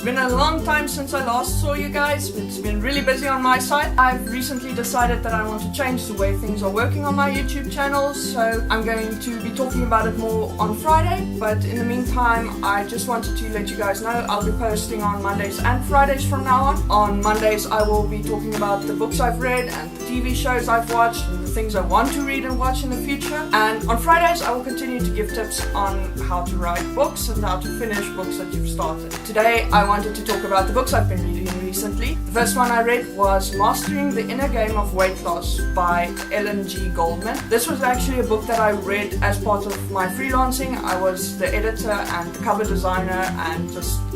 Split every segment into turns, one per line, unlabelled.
been a long time since I last saw you guys. It's been really busy on my side. I've recently decided that I want to change the way things are working on my YouTube channel, so I'm going to be talking about it more on Friday. But in the meantime, I just wanted to let you guys know I'll be posting on Mondays and Fridays from now on. On Mondays, I will be talking about the books I've read and the TV shows I've watched and the things I want to read and watch in the future. And on Fridays, I will continue to give tips on how to write books and how to finish books that you've started. Today, I wanted to talk about the books I've been reading recently. The first one I read was Mastering the Inner Game of Weight Loss by Ellen G. Goldman. This was actually a book that I read as part of my freelancing. I was the editor and the cover designer, and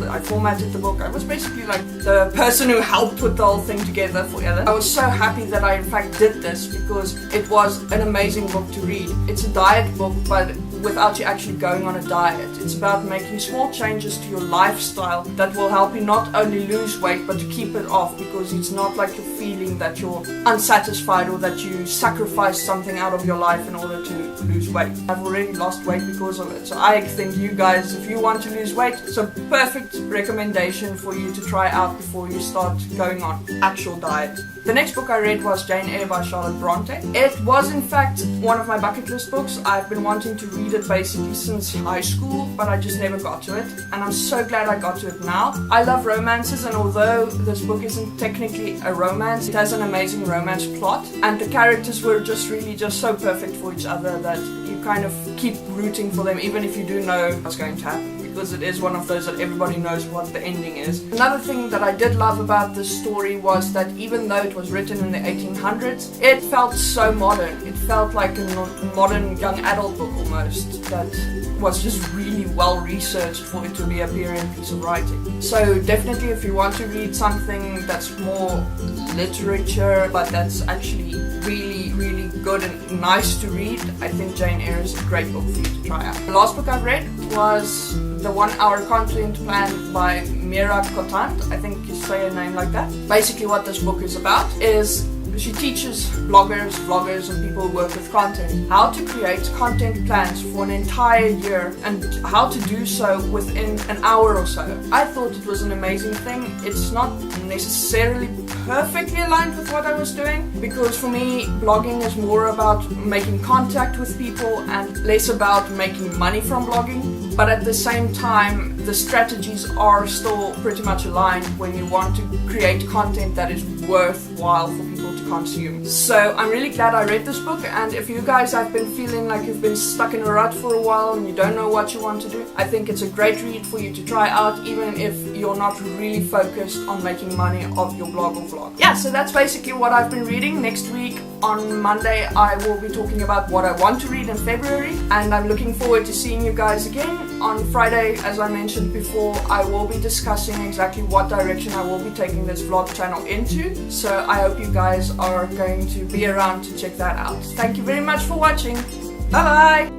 I formatted the book. I was basically like the person who helped put the whole thing together for Ellen. I was so happy that I in fact did this because it was an amazing book to read. It's a diet book, but without you actually going on a diet. It's about making small changes to your lifestyle that will help you not only lose weight but to keep it off, because it's not like you're feeling that you're unsatisfied or that you sacrifice something out of your life in order to lose weight. I've already lost weight because of it, so I think you guys, if you want to lose weight, it's a perfect recommendation for you to try out before you start going on actual diet. The next book I read was Jane Eyre by Charlotte Bronte. It was in fact one of my bucket list books. I've been wanting to read it basically since high school, but I just never got to it, and I'm so glad I got to it now. I love romances, and although this book isn't technically a romance, it has an amazing romance plot, and the characters were just so perfect for each other that you kind of keep rooting for them even if you do know what's going to happen, because it is one of those that everybody knows what the ending is. Another thing that I did love about this story was that even though it was written in the 1800s, it felt so modern. It felt like a modern young adult book almost, that was just really well researched for it to be a period piece of writing. So definitely, if you want to read something that's more literature but that's actually really good and nice to read, I think Jane Eyre is a great book for you to try out. The last book I've read was The 1 Hour Content Plan by Mira Kotant. I think you say a name like that. Basically what this book is about is she teaches bloggers, vloggers, and people who work with content how to create content plans for an entire year and how to do so within an hour or so. I thought it was an amazing thing. It's not necessarily perfectly aligned with what I was doing, because for me, blogging is more about making contact with people and less about making money from blogging. But at the same time, the strategies are still pretty much aligned when you want to create content that is worthwhile for people to consume. So I'm really glad I read this book, and if you guys have been feeling like you've been stuck in a rut for a while and you don't know what you want to do, I think it's a great read for you to try out, even if you're not really focused on making money off your blog or vlog. Yeah, so that's basically what I've been reading. Next week on Monday I will be talking about what I want to read in February, and I'm looking forward to seeing you guys again. On Friday, as I mentioned before, I will be discussing exactly what direction I will be taking this vlog channel into, so I hope you guys are going to be around to check that out. Thank you very much for watching. Bye bye!